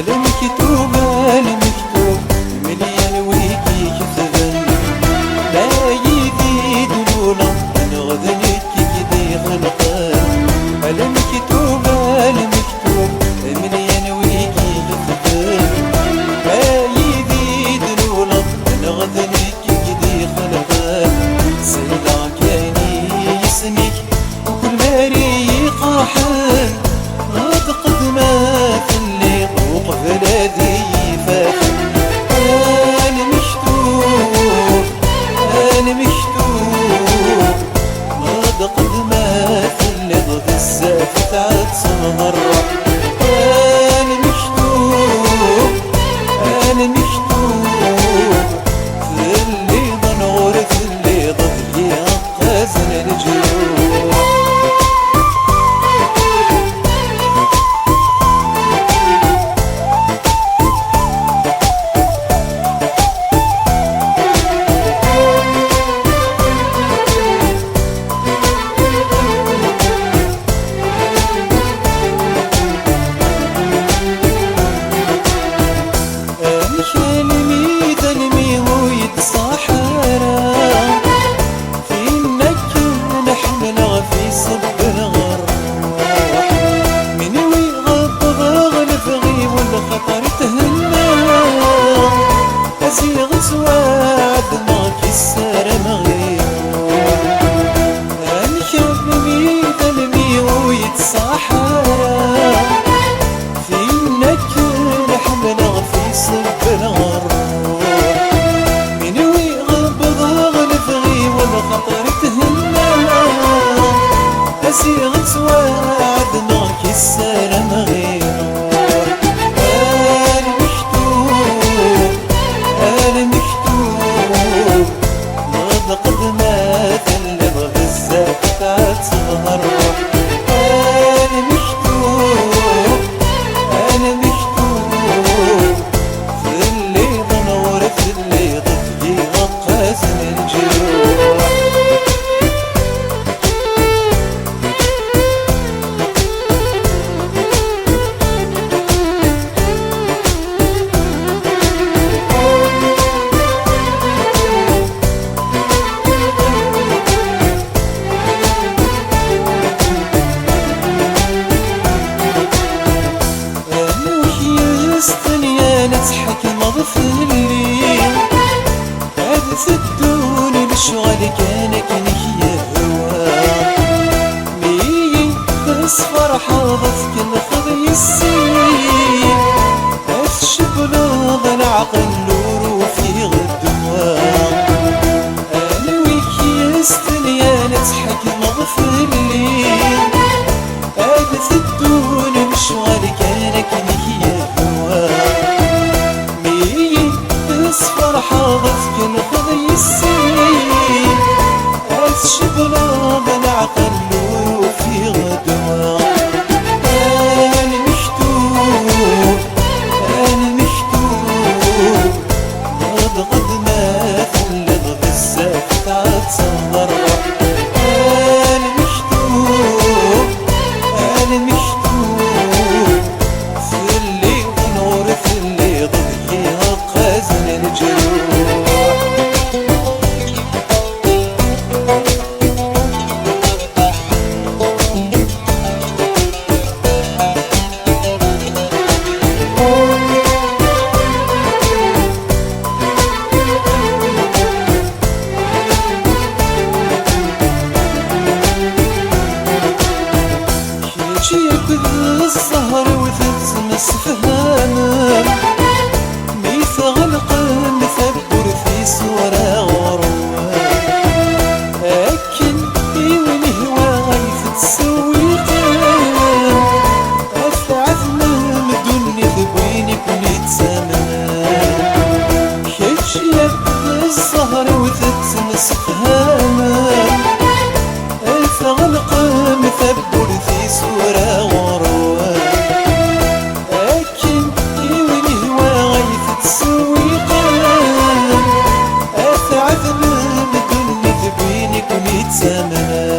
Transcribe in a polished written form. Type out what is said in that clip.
المكتوب المكتوب مليان ويكي كتبن لا يزيد لولا أنا غذنك كدي خلقان المكتوب المكتوب مليان ويكي كتبن لا يزيد لولا أنا غذنك كدي خلقان سيدا كاني يسميك وكل ماري قاحان غاد قدمات بلادي فاتن أنا مشتوق أنا مشتوق غاد قدمات اللي ضد السافت عاد سهر أنا مشتوق أنا مشتوق في اللي ضن غرث اللي ضد لي قازن الجروح كلمي دلمي ويتصاحرا في النكر نحمل في صب الغروح من ويغض غلف غيب والخطر تهنى أزيغ سواد معك السار مغيب كلمي دلمي ويتصاحرا في النكر نحمل في صب الغروح من ويغض غلف غيب والخطر تهنى أسيغ سواد معك السار مغيروح أنا مشتوق أنا مشتوق غض قدمات اللي ضد الزاكت عاد سهر أنا مشتوق أنا مشتوق في اللي ضنور في اللي ضد غقاسن الجروح نضحك مغفلي هذا سدوني بالشغل كانك يا هوا مي تصفر حاضتك نخذ السين الشبلوغ العقل نور في غدوة أنا ويك يستنيا نضحك مغفلي هذا سدوني بالشغل كانك يا هوا تصفر حاضتك نخذ السنين الشبلوغ العقل نور في غدوة أنا مشتوق أنا مشتوق غد ما ثلث بالزاف تعاد صغر أنا مشتوق أنا مشتوق في اللي ونور في اللي ضيها قازن الجروح شيك السهر وتتمس فهانا ميثغل قلب ثبر في صورة غروة أكن إيوني هواي تتسوي قلب أثعث من مدني ذبيني كنت سمان شيك السهر وتتمس فهانا تسامر